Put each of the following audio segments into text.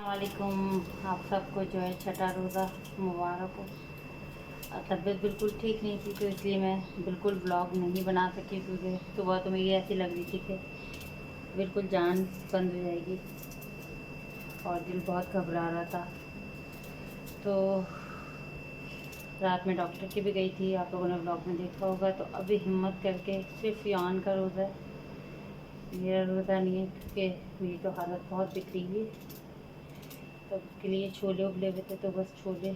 वालेकुम। आप सबको जो है छठा रोज़ा मुबारक हो। तबीयत बिल्कुल ठीक नहीं थी तो इसलिए मैं बिल्कुल ब्लॉग नहीं बना सकी, क्योंकि सुबह तो मेरी ऐसी लग रही थी कि बिल्कुल जान बंद हो जाएगी और दिल बहुत घबरा रहा था। तो रात में डॉक्टर की भी गई थी, आप लोगों ने ब्लॉग में देखा होगा। तो अभी हिम्मत करके सिर्फ यान का रोज़ा है, मेरा रोज़ा नहीं है, क्योंकि मेरी तो हालत बहुत बिगड़ी हुई है। तो उसके लिए छोले उबले हुए थे, तो बस छोले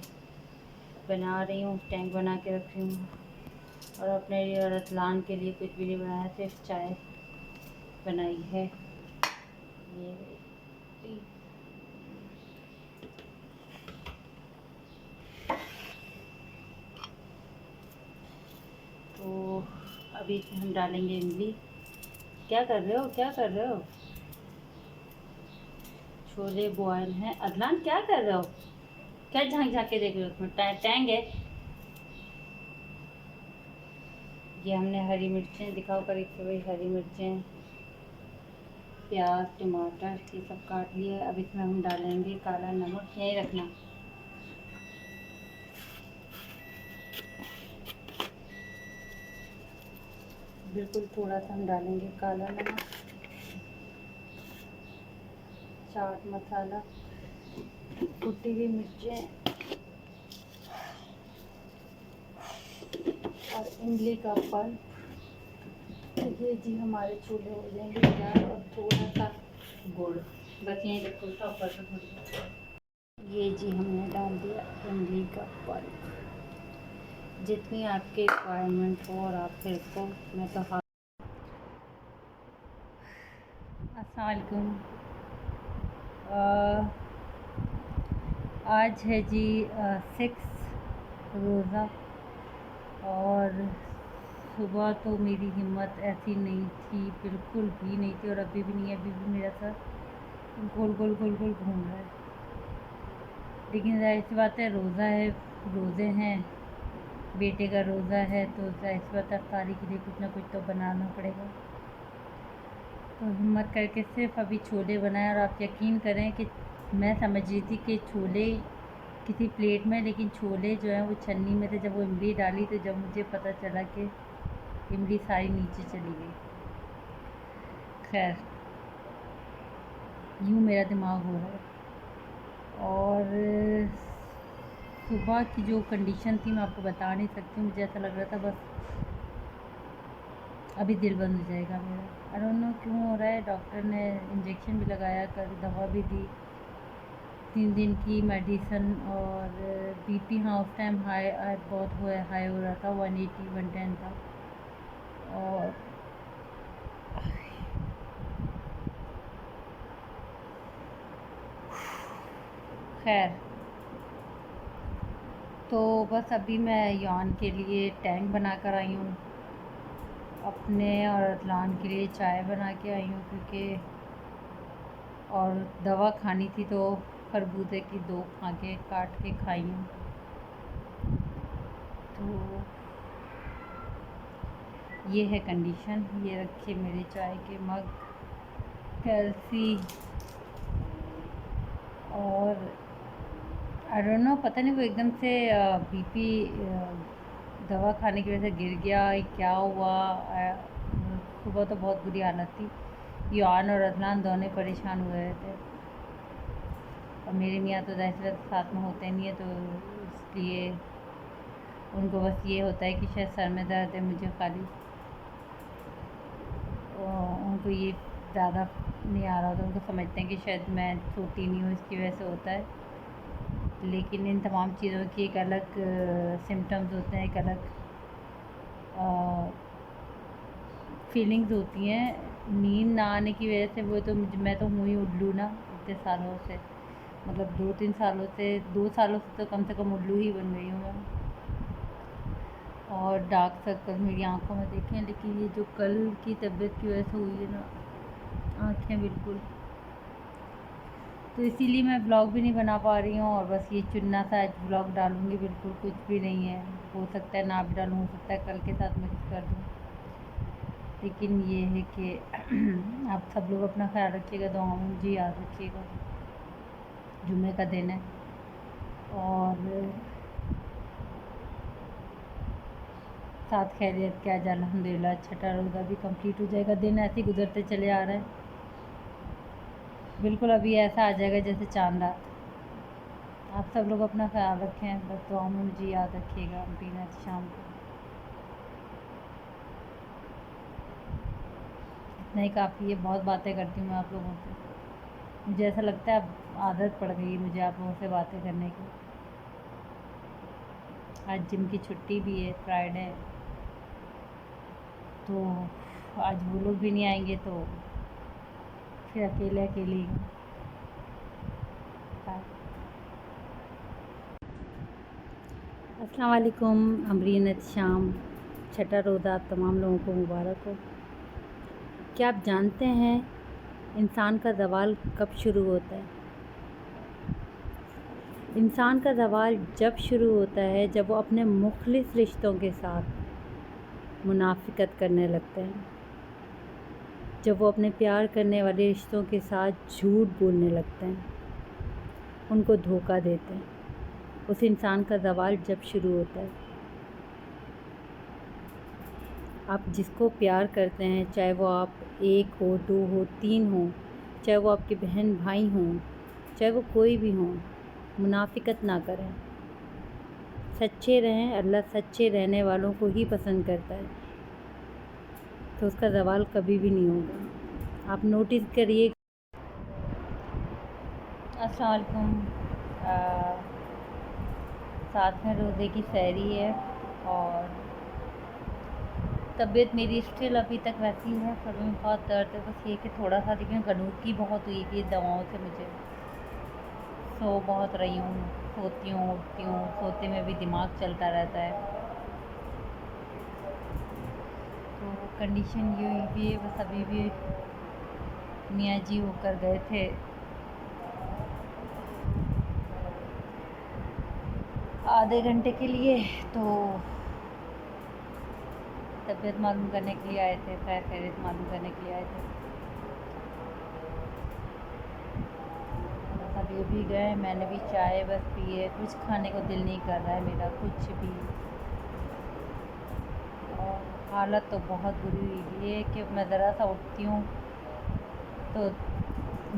बना रही हूँ, टैंक बना के रख रही हूँ। और अपने लिए रतलान के लिए कुछ भी नहीं बनाया, सिर्फ चाय बनाई है। ये तो अभी हम डालेंगे इमली। क्या कर रहे हो, क्या कर रहे हो? छोले बॉयल हैं। अदलान क्या कर रहे हो? क्या झांक झांक के देख रहे हो? उसमें टैंग है। ये हमने हरी मिर्चें दिखाओ करीब से, वही हरी मिर्चें, प्याज, टमाटर ये सब काट लिए। अब इसमें हम डालेंगे काला नमक। यहीं रखना। बिल्कुल थोड़ा सा हम डालेंगे काला नमक, चाट मसाला, कुटी हुई मिर्चें और इमली का पल्प। ये जी हमारे छोले हो जाएंगे तैयार। और थोड़ा सा गुड़, बस यहीं रखो उसका ऊपर से थोड़ी। ये जी हमने डाल दिया इमली का पल्प। जितनी आपकी रिक्वायरमेंट हो और आप फिर को मैं तो अस्सलाम वालेकुम। आज है जी 6 रोज़ा। और सुबह तो मेरी हिम्मत ऐसी नहीं थी, बिल्कुल भी नहीं थी, और अभी भी नहीं है। अभी भी मेरा सर गोल गोल गोल गोल घूम रहा है। लेकिन जाहिर सी बात है, रोज़ा है, रोज़े हैं, बेटे का रोज़ा है, तो जाहिर सी बात है अफ्तारी के लिए कुछ ना कुछ तो बनाना पड़ेगा। तो हिम्मत करके सिर्फ अभी छोले बनाए। और आप यकीन करें कि मैं समझ रही थी कि छोले किसी प्लेट में, लेकिन छोले जो हैं वो छन्नी में थे। जब वो इमली डाली तो जब मुझे पता चला कि इमली सारी नीचे चली गई। खैर, यूँ मेरा दिमाग हो रहा है। और सुबह की जो कंडीशन थी मैं आपको बता नहीं सकती। मुझे ऐसा लग रहा था बस अभी दिल बंद हो जाएगा मेरा। आई डोंट नो क्यों हो रहा है। डॉक्टर ने इंजेक्शन भी लगाया, कल दवा भी दी, 3 दिन की मेडिसन। और बीपी हाँ उस टाइम हाई बहुत हाई हो रहा था, 180 110 था। और खैर, तो बस अभी मैं यान के लिए टैंक बना कर आई हूँ, अपने और अदलान के लिए चाय बना के आई हूँ, क्योंकि और दवा खानी थी तो खरबूजे की 2 खा के काट के खाई हूँ। तो ये है कंडीशन। ये रखे मेरे चाय के मग, कैल्सी। और आई डोंट नो, पता नहीं वो एकदम से बीपी दवा खाने की वजह से गिर गया, क्या हुआ। सुबह तो बहुत बुरी हालत थी। यान और अदनान दोनों परेशान हुए थे, और मेरे मियाँ तो जाहिर साथ में होते नहीं है, तो इसलिए उनको बस ये होता है कि शायद सर में दर्द है, मुझे खाली उनको ये ज़्यादा नहीं आ रहा होता। उनको समझते हैं कि शायद मैं छोटी नहीं हूँ, इसकी वजह से होता है। लेकिन इन तमाम चीज़ों की एक अलग सिम्टम्स होते हैं, एक अलग फीलिंग्स होती हैं। नींद ना आने की वजह से वो तो मैं तो हूँ ही उल्लू ना, इतने सालों से, मतलब 2-3 सालों से, 2 सालों से तो कम से कम उल्लू ही बन गई हूँ मैं। और डार्क सर्कल मेरी आंखों में देखें। लेकिन ये जो कल की तबीयत की वजह से हुई है ना, आँखें बिल्कुल, तो इसीलिए मैं ब्लॉग भी नहीं बना पा रही हूँ। और बस ये चुनना था, आज ब्लॉग डालूँगी, बिल्कुल कुछ भी नहीं है। हो सकता है ना भी डालूँ, हो सकता है कल के साथ मिक्स कर दूँ। लेकिन ये है कि आप सब लोग अपना ख्याल रखिएगा, दुआओं में मुझे याद रखिएगा। जुम्मे का दिन है और साथ खैरियत के आज अल्हम्दुलिल्लाह छठा रोज़ा भी कंप्लीट हो जाएगा। दिन ऐसे ही गुजरते चले आ रहे हैं, बिल्कुल अभी ऐसा आ जाएगा जैसे चांद रात। आप सब लोग अपना ख्याल रखें, बस दुआ में मुझे याद रखिएगा। पीना शाम को इतना ही काफ़ी है, बहुत बातें करती हूँ मैं आप लोगों से। मुझे ऐसा लगता है अब आदत पड़ गई है मुझे आप लोगों से बातें करने की। आज जिम की छुट्टी भी है, फ्राइडे है, तो आज वो लोग भी नहीं आएंगे तो फिर अकेले अकेले ही हूँ। अस्सलाम वालेकुम, अमरीन शाम, छठा रोज़ा आप तमाम लोगों को मुबारक हो। क्या आप जानते हैं इंसान का ज़वाल कब शुरू होता है? इंसान का ज़वाल जब शुरू होता है जब वो अपने मुखलिस रिश्तों के साथ मुनाफिकत करने लगते हैं, जब वो अपने प्यार करने वाले रिश्तों के साथ झूठ बोलने लगते हैं, उनको धोखा देते हैं, उस इंसान का ज़वाल जब शुरू होता है। आप जिसको प्यार करते हैं, चाहे वो आप 1 हो, 2 हो, 3 हो, चाहे वो आपके बहन भाई हों, चाहे वो कोई भी हों, मुनाफिकत ना करें, सच्चे रहें। अल्लाह सच्चे रहने वालों को ही पसंद करता है, तो उसका ज़वाल कभी भी नहीं होगा। आप नोटिस करिए। अस्सलाम वालेकुम, साथ में रोज़े की सहरी है और तबीयत मेरी स्टिल अभी तक वैसी है, सर में बहुत दर्द है। बस ये कि थोड़ा सा लेकिन गनूकी बहुत हुई कि दवाओं से मुझे सो बहुत रही हूँ, सोती हूँ, उठती हूँ, सोते में भी दिमाग चलता रहता है, तो कंडीशन ये हुई भी है। बस अभी भी मियाँ जी होकर गए थे आधे घंटे के लिए, तो तबीयत मालूम करने के लिए आए थे, खैर खैरियत मालूम करने के लिए आए थे। बस अभी भी गए, मैंने भी चाय बस पी है, कुछ खाने को दिल नहीं कर रहा है मेरा, कुछ भी। और हालत तो बहुत बुरी हुई है कि मैं ज़रा सा उठती हूँ तो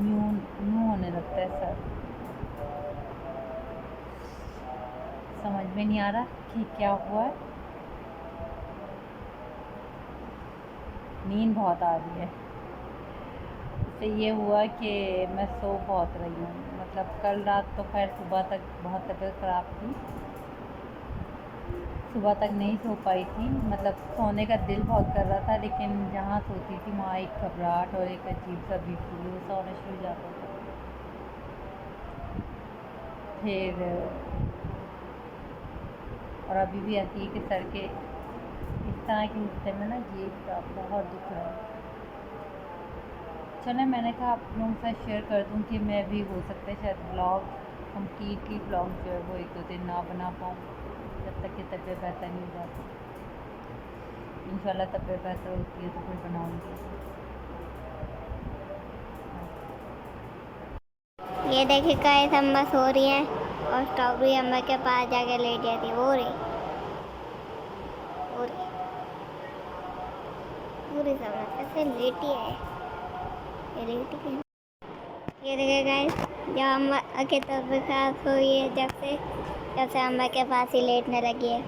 यूँ यूँ होने लगता है सर। समझ में नहीं आ रहा कि क्या हुआ है। नींद बहुत आ रही है, तो ये हुआ कि मैं सो बहुत रही हूँ। मतलब कल रात तो खैर सुबह तक बहुत तबीयत ख़राब थी, सुबह तक नहीं सो पाई थी। मतलब सोने का दिल बहुत कर रहा था, लेकिन जहाँ सोती थी वहाँ एक घबराहट और एक अजीब सा बीपी सा होना शुरू हो जाता था। फिर और अभी भी ऐसी है कि सर के इस तरह के हिस्से में ना ये बहुत दुख रहा है। चले, मैंने कहा आप लोगों के साथ शेयर कर दूं कि मैं भी हो सकता है शायद ब्लॉग कम्प्लीटली ब्लॉग जो है वो 1-2 दिन ना बना पाऊँ, जब तक कि तबीयत बेहतर नहीं हो जाती। इंशाल्लाह तबीयत बेहतर होती है तो फिर बनाऊँगी। ये देखिए गाइस, अम्मा सो रही हैं और स्ट्रॉबेरी अम्मा के पास जाके लेट जाती है। वो रही पूरी समय ऐसे लेटी है, ये लेटी है। ये देखिए गाइस, जब अम्मा की तबीयत खराब हुई है, जब से अम्मा के पास ही लेटने लगी है।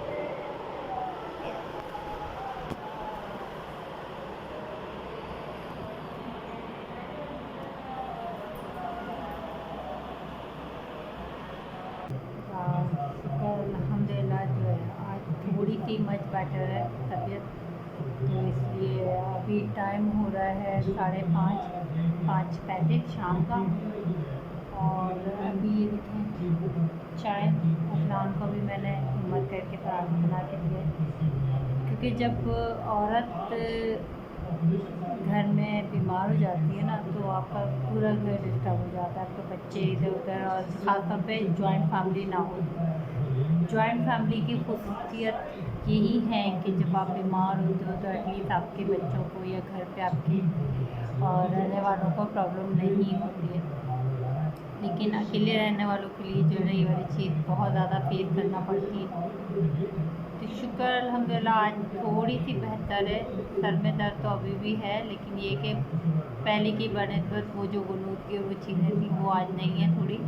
अल्हम्दुलिल्लाह जो है आज थोड़ी सी मच बेटर है तबीयत, तो इसलिए अभी टाइम हो रहा है 5:30 पहले शाम का। और अभी ये देखें चाय अफनान को भी मैंने हिम्मत करके पराठे बना के दिए, क्योंकि जब औरत घर में बीमार हो जाती है ना तो आपका पूरा घर डिस्टर्ब हो जाता है, आपके बच्चे इधर उधर, और ख़ासतौर पे जॉइंट फैमिली ना हो। जॉइंट फैमिली की खूसियत यही है कि जब आप बीमार होते हो तो एटलीस्ट आपके बच्चों को या घर पे आपके और रहने वालों को प्रॉब्लम नहीं होती है। लेकिन अकेले रहने वालों के लिए जो है ये वाली चीज़ बहुत ज़्यादा फेस करना पड़ती है। तो शुक्र अल्हम्दुलिल्लाह आज थोड़ी सी बेहतर है। सर में दर्द तो अभी भी है, लेकिन ये कि पहले की बनस्बत वो जो गुनूद की और वो चीज़ें थी वो आज नहीं है थोड़ी।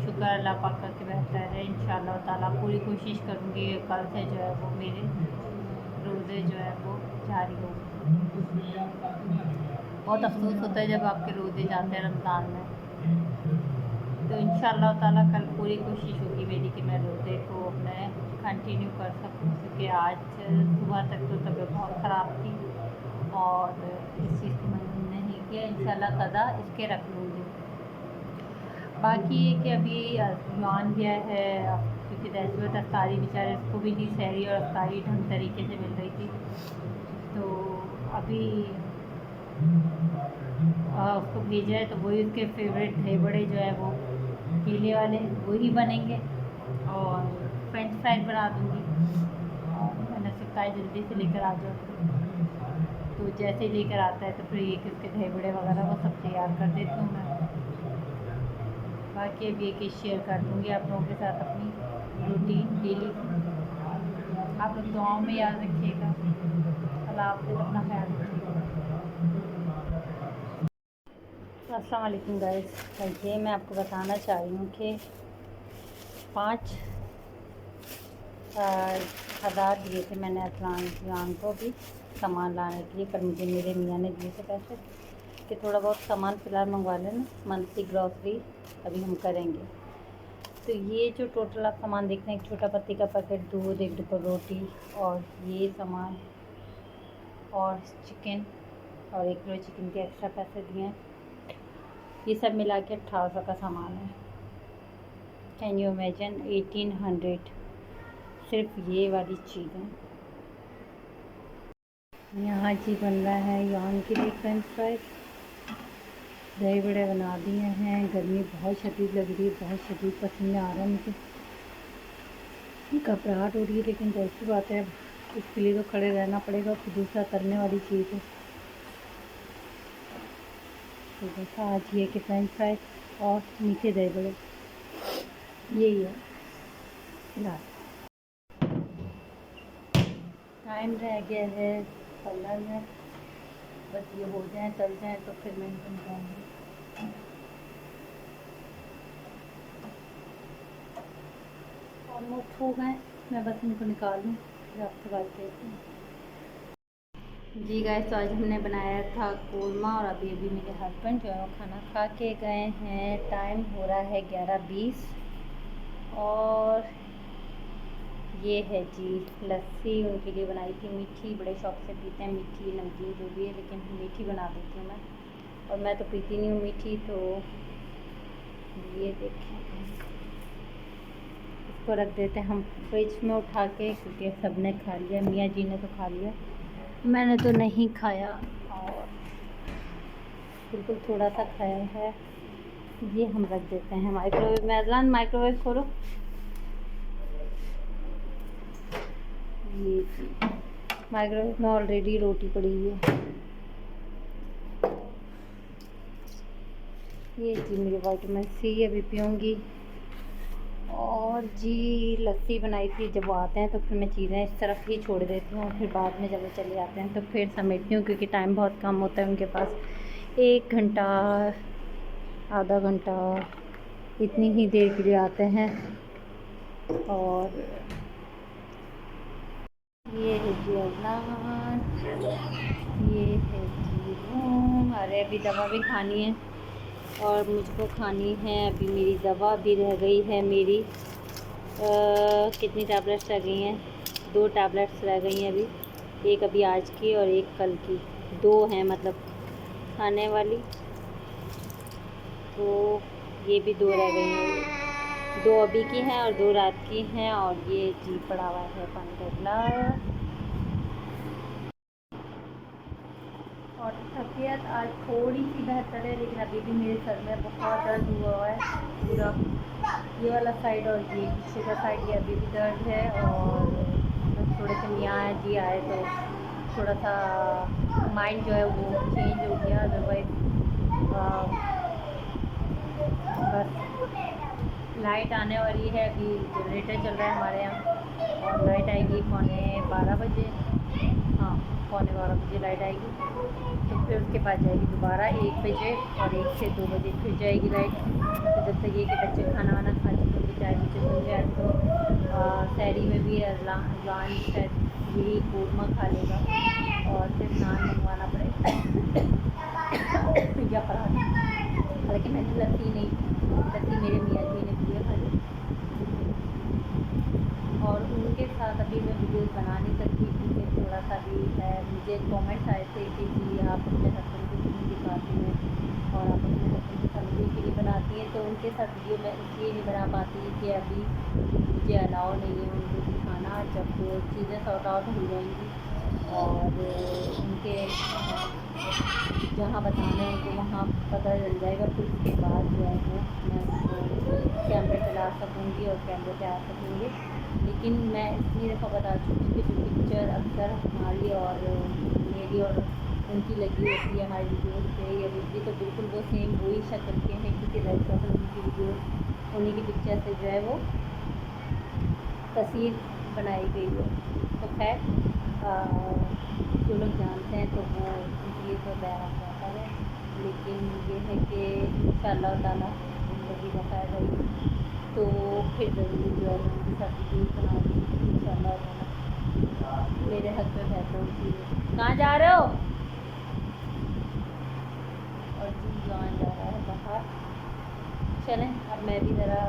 शुक्र अल्लाह पाक का कि बेहतर है। इंशाअल्लाह ताला पूरी कोशिश करूँगी कल से जो है वो मेरे रोज़े जो है वो जारी हो। बहुत अफसोस होता है जब आपके रोज़े जाते हैं रमज़ान में। तो इंशाअल्लाह ताला कल पूरी कोशिश होगी मेरी कि मैं रोज़े को मैं कंटिन्यू कर सकूँ, क्योंकि आज सुबह तक तो तबीयत बहुत ख़राब थी और इस चीज़ को मैंने नहीं किया। इंशाअल्लाह कदा इसके रख लूँगी। बाकी ये कि अभी ईमान गया है, क्योंकि दहशत अफ्तारी बेचारे उसको भी नहीं सहरी और अफ्तारी ढंग तरीके से मिल रही थी। तो अभी उसको भेजा है, तो वही उसके फेवरेट थे बड़े जो है वो केले वाले वही बनेंगे और फ्रेंच फ्राइज बना दूँगी। और मैंने उससे कहा जल्दी से लेकर आ जाओ, तो जैसे ही लेकर आता है तो फिर एक उसके दही बड़े वगैरह वो सब तैयार कर देती हूँ मैं। बाकी अब ये शेयर कर दूँगी आप लोगों के साथ अपनी रूटीन डेली। आप लोग दुआओं में याद रखिएगा। अल्लाह हाफ़िज़, अपना ख्याल रखिएगा। अस्सलाम वालेकुम गाइस। ये मैं आपको बताना चाह रही हूँ कि 5,000 दिए थे मैंने अफलान को भी सामान लाने के लिए, पर मुझे मेरे मियाँ ने दिए थे पैसे कि थोड़ा बहुत सामान फ़िलहाल मंगवा लेना, मंथली ग्रॉसरी अभी हम करेंगे। तो ये जो टोटल आप सामान देख रहे हैं, एक छोटा पत्ती का पैकेट, दूध, 1 डिब्बा रोटी और ये सामान और चिकन और 1 किलो चिकन के एक्स्ट्रा पैसे दिए हैं। ये सब मिला के 1800 का सामान है। कैन यू इमेजिन 1800 सिर्फ ये वाली चीज़ें। यहाँ जी बन रहा है यान के लिए फ्रेंच फ्राइज। दही बड़े बना दिए हैं। गर्मी बहुत शदीद लग रही है, बहुत शदीद पसीने आ रहे हैं मुझे, घबराहट हो रही है, लेकिन जैसी बात है इसके लिए तो खड़े रहना पड़ेगा। फिर दूसरा तलने वाली चीज़ है। तो जैसा आज ये कि फ्रेंच फ्राइज और मीठे दही बड़े यही है फिलहाल। टाइम रह गया है 15 मिनट, बस ये हो जाए तल जाए तो फिर मैं बन जाऊँगी। ऑलमोस्ट हो गए, मैं बस इनको निकालूँ फिर आपसे बात करती हूँ। जी गाइस, तो आज हमने बनाया था कोरमा और अभी अभी मेरे हस्बैंड जो है वो खाना खा के गए हैं। टाइम हो रहा है 11:20 और ये है जी लस्सी उनके लिए बनाई थी मीठी। बड़े शौक से पीते हैं मीठी नमकीन जो भी है, लेकिन मीठी बना देती हूँ मैं, और मैं तो पीती नहीं हूँ मीठी। तो ये देखें, इसको रख देते हैं हम फ्रिज में उठा के, क्योंकि सब ने खा लिया। मियाँ जी ने तो खा लिया, मैंने तो नहीं खाया और बिल्कुल थोड़ा सा खाया है। ये हम रख देते हैं माइक्रोवेव में। अदलान माइक्रोवेव खोलो। ये माइक्रोवेव में ऑलरेडी रोटी पड़ी हुई है। ये जी मेरी विटामिन सी अभी पीऊँगी। और जी लस्सी बनाई थी। जब वो आते हैं तो फिर मैं चीज़ें इस तरफ ही छोड़ देती हूँ, फिर बाद में जब वो चले जाते हैं तो फिर समेटती हूँ, क्योंकि टाइम बहुत कम होता है उनके पास। 1 घंटा आधा घंटा इतनी ही देर के लिए आते हैं। और ये है जी अदलान, ये है जी रूम। अरे अभी दवा भी खानी है और मुझको खानी है अभी। मेरी दवा भी रह गई है मेरी कितनी टैबलेट्स रह गई हैं? 2 टैबलेट्स रह गई हैं अभी। एक अभी आज की और एक कल की। 2 हैं मतलब खाने वाली, तो ये भी 2 रह गई हैं। 2 अभी की हैं और 2 रात की हैं। और ये जी पड़ा हुआ है पानी का गिलास। और तबीयत आज थोड़ी सी बेहतर है, लेकिन अभी भी मेरे सर में बहुत दर्द हुआ है पूरा ये वाला साइड, और ये पीछे का साइड ये अभी भी दर्द है। और थोड़े से मियाँ जी आए तो थोड़ा सा माइंड जो है वो चेंज हो गया। अदरवाइज बस लाइट आने वाली है, अभी जनरेटर चल रहा है हमारे यहाँ, और लाइट आएगी 12:15 बजे। हाँ, 12:15 बजे लाइट आएगी, तो फिर उसके बाद जाएगी दोबारा 1 बजे, और 1 से 2 बजे फिर जाएगी लाइट। तो जब तक ये कि बच्चे खाना वाना खा चुके, चाय पी चुके हैं, तो शहरी में भी अजलान शायद यही कूरमा खा लेगा, और फिर नान मंगवाना पड़ेगा या पराठा। हालांकि मैंने लस्सी मेरे मियाँ जी ने पिया खाली, और उनके साथ अभी मैं वीडियोस बना नहीं सकती क्योंकि थोड़ा सा भी है। मुझे कमेंट्स आए थे कि जी आप अपने हस्बैंड को क्यों नहीं दिखाती हैं, और आप अपने हस्बैंड के साथ वीडियो क्यों नहीं बनाती हैं। तो उनके साथ वीडियो मैं इसलिए नहीं बना पाती कि अभी मुझे अलाउ नहीं है उनको दिखाना। जब चीज़ें सॉर्ट आउट हो जाएंगी और उनके जहाँ बताना है तो वहाँ पता चल जाएगा, फिर उसके बाद जो है वो मैं उसको कैमरे चला सकूँगी और कैमरे पे आ सकूँगी। लेकिन मैं इतनी दफ़ा बता चुकी कि जो पिक्चर अक्सर हमारी और मेरी और उनकी लगी होती है हमारी वीडियोस पे या वीडियो, तो बिल्कुल वो सेम वही शक्ल के हैं, क्योंकि दरअसल उनकी वीडियो उन्हीं की पिक्चर से जो है वो तस्वीर बनाई गई है। तो खैर जो लोग जानते हैं तो वो ये तो बयान जाता है, लेकिन ये है कि इंशाअल्लाह ताला ज़िंदगी बता रही तो फिर ज़रूर जो है मैं उनके साथ वीडियो बनाऊँगी इंशाअल्लाह ताला। मेरे हस्बैंड है तो उनकी कहाँ जा रहे हो, और जी जान जा रहा है बाहर। चलें अब मैं भी ज़रा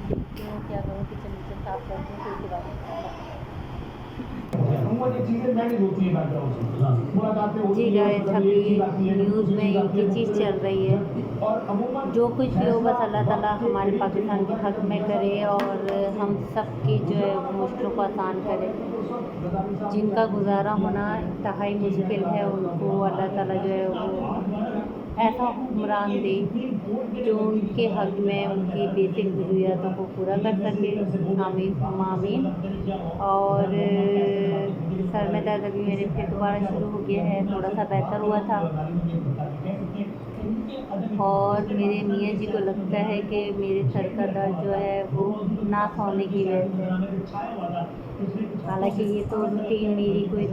देखती हूँ क्या करूँ, किचन साफ़ करती हूँ, फिर उसके बाद जी गाइस अभी न्यूज़ में इनकी चीज़ चल रही है। जो कुछ भी हो बस अल्लाह ताला हमारे पाकिस्तान के हक़ में करे और हम सब की जो है मुश्किलों को आसान करे। जिनका गुजारा होना इंतहाई मुश्किल है उनको अल्लाह ताला जो है वो ऐसा हुक्मरान दे जो उनके हक़ में उनकी बेसिक ज़रूरियातों को पूरा कर सके। आमीन आमीन। और सर में दर्द अभी मेरे फिर दोबारा शुरू हो गया है, थोड़ा सा बेहतर हुआ था, और मेरे मियाँ जी को लगता है कि मेरे सर का दर्द जो है वो ना सोने की वजह से। हालांकि ये तो रूटीन मेरी कोई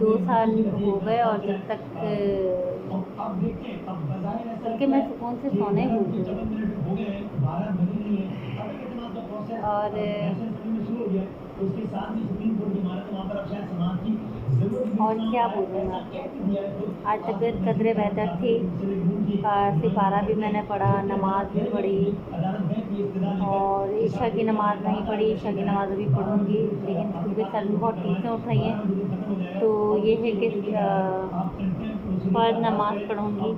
2 साल हो गए, और जब तक बल्कि मैं सुकून से सोना ही भूल गई। और क्या बोलूँ मैं आपको, आज तबीयत कदरे बेहतर थी। सिपारा भी मैंने पढ़ा, नमाज भी पढ़ी, और ईशा की नमाज़ नहीं पढ़ी, ईशा की नमाज़ अभी पढ़ूँगी, लेकिन क्योंकि सर में बहुत टीसें उठ रही हैं तो ये है कि फ़र्ज़ नमाज़ पढ़ूँगी।